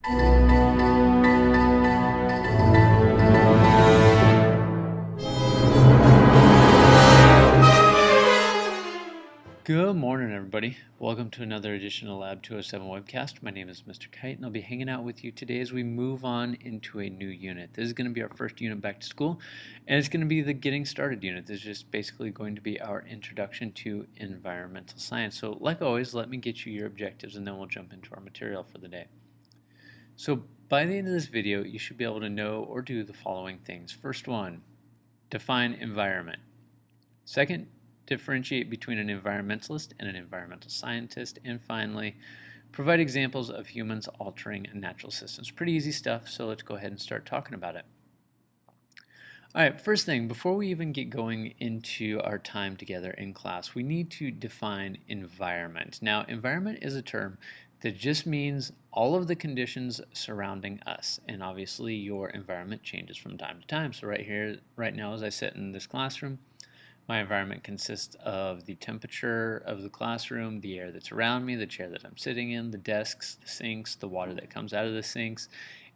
Good morning, everybody. Welcome to another edition of Lab 207 webcast. My name is Mr. Kite, and I'll be hanging out with you today as we move on into a new unit. This is going to be our first unit back to school, and it's going to be the Getting Started unit. This is just basically going to be our introduction to environmental science. So, like always, let me get you your objectives, and then we'll jump into our material for the day. So, by the end of this video, you should be able to know or do the following things. First one, define environment. Second, differentiate between an environmentalist and an environmental scientist. And finally, provide examples of humans altering natural systems. Pretty easy stuff, so let's go ahead and start talking about it. All right, first thing, before we even get going into our time together in class, we need to define environment. Now, environment is a term that just means all of the conditions surrounding us, and obviously your environment changes from time to time. So right here, right now, as I sit in this classroom, my environment consists of the temperature of the classroom, the air that's around me, the chair that I'm sitting in, the desks, the sinks, the water that comes out of the sinks,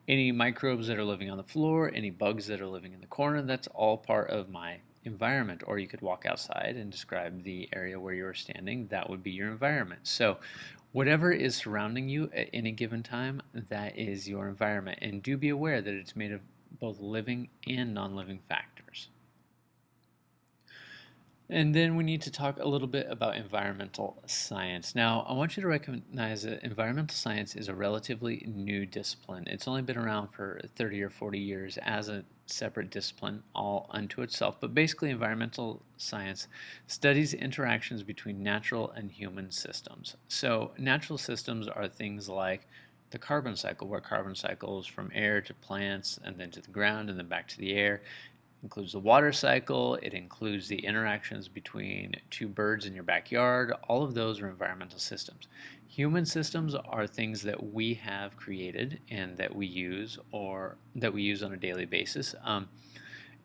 any microbes that are living on the floor, any bugs that are living in the corner. That's all part of my environment. Or you could walk outside and describe the area where you're standing. That would be your environment. So whatever is surrounding you at any given time, that is your environment. And do be aware that it's made of both living and non-living factors. And then we need to talk a little bit about environmental science. Now, I want you to recognize that environmental science is a relatively new discipline. It's only been around for 30 or 40 years as a separate discipline all unto itself. But basically, environmental science studies interactions between natural and human systems. So natural systems are things like the carbon cycle, where carbon cycles from air to plants and then to the ground and then back to the air. Includes the water cycle, it includes the interactions between two birds in your backyard. All of those are environmental systems. Human systems are things that we have created and that we use or that we use on a daily basis.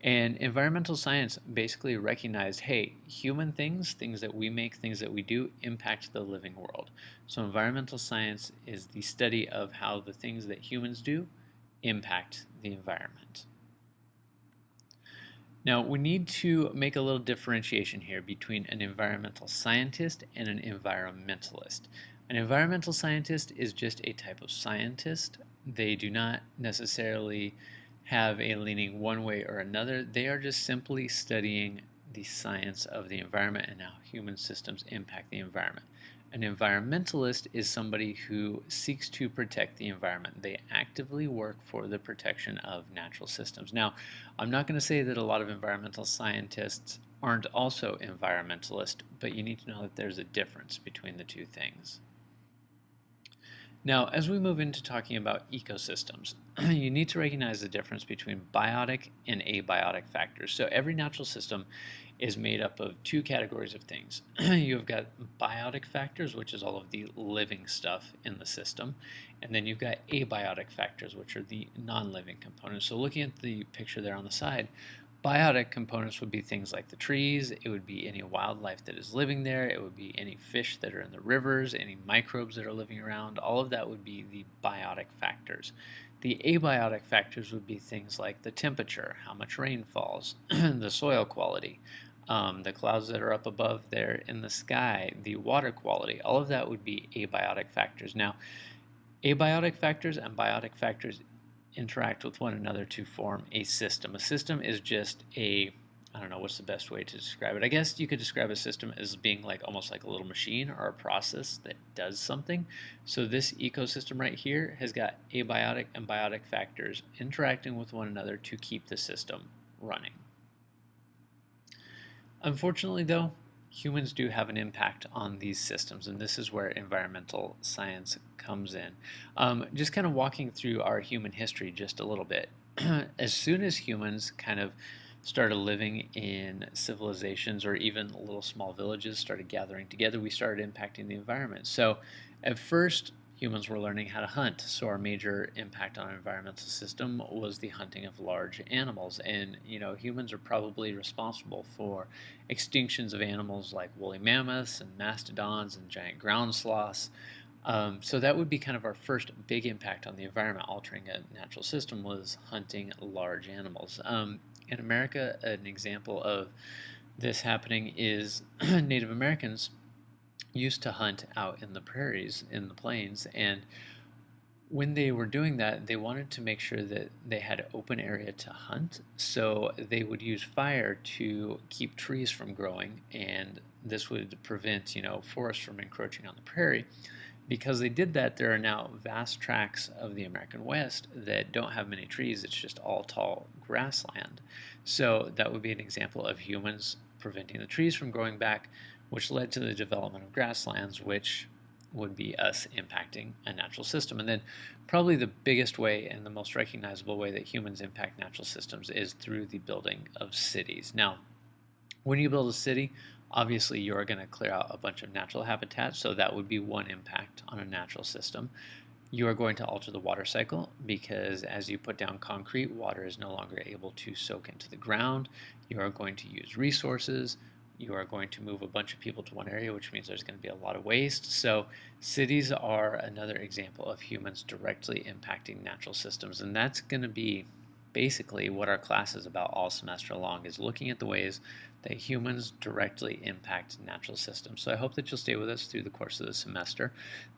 And environmental science basically recognized, hey, human things, things that we make, things that we do, impact the living world. So environmental science is the study of how the things that humans do impact the environment. Now, we need to make a little differentiation here between an environmental scientist and an environmentalist. An environmental scientist is just a type of scientist. They do not necessarily have a leaning one way or another. They are just simply studying the science of the environment and how human systems impact the environment. An environmentalist is somebody who seeks to protect the environment. They actively work for the protection of natural systems. Now, I'm not going to say that a lot of environmental scientists aren't also environmentalists, but you need to know that there's a difference between the two things. Now, as we move into talking about ecosystems, you need to recognize the difference between biotic and abiotic factors. So every natural system is made up of two categories of things. You've got biotic factors, which is all of the living stuff in the system, and then you've got abiotic factors, which are the non-living components. So looking at the picture there on the side, biotic components would be things like the trees, it would be any wildlife that is living there, it would be any fish that are in the rivers, any microbes that are living around, all of that would be the biotic factors. The abiotic factors would be things like the temperature, how much rain falls, the soil quality, the clouds that are up above there in the sky, the water quality, all of that would be abiotic factors. Now, abiotic factors and biotic factors interact with one another to form a system. A system is just I don't know what's the best way to describe it. I guess you could describe a system as being like almost like a little machine or a process that does something. So this ecosystem right here has got abiotic and biotic factors interacting with one another to keep the system running. Unfortunately, though, humans do have an impact on these systems, and this is where environmental science comes in. Just kind of walking through our human history just a little bit. As soon as humans kind of started living in civilizations or even little small villages, started gathering together, we started impacting the environment. So at first, humans were learning how to hunt. So our major impact on our environmental system was the hunting of large animals. And, humans are probably responsible for extinctions of animals like woolly mammoths and mastodons and giant ground sloths. So that would be kind of our first big impact on the environment, altering a natural system, was hunting large animals. In America, an example of this happening is Native Americans used to hunt out in the prairies, in the plains, and when they were doing that, they wanted to make sure that they had an open area to hunt. So they would use fire to keep trees from growing, and this would prevent, forests from encroaching on the prairie. Because they did that, there are now vast tracts of the American West that don't have many trees. It's just all tall grassland. So that would be an example of humans preventing the trees from growing back, which led to the development of grasslands, which would be us impacting a natural system. And then probably the biggest way and the most recognizable way that humans impact natural systems is through the building of cities. Now, when you build a city, obviously you're going to clear out a bunch of natural habitats, so that would be one impact on a natural system. You are going to alter the water cycle because as you put down concrete, water is no longer able to soak into the ground. You are going to use resources. You are going to move a bunch of people to one area, which means there's going to be a lot of waste. So, cities are another example of humans directly impacting natural systems, and that's going to be basically what our class is about all semester long, is looking at the ways that humans directly impact natural systems. So I hope that you'll stay with us through the course of the semester.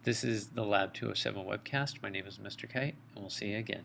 This is the Lab 207 webcast. My name is Mr. Kite, and we'll see you again.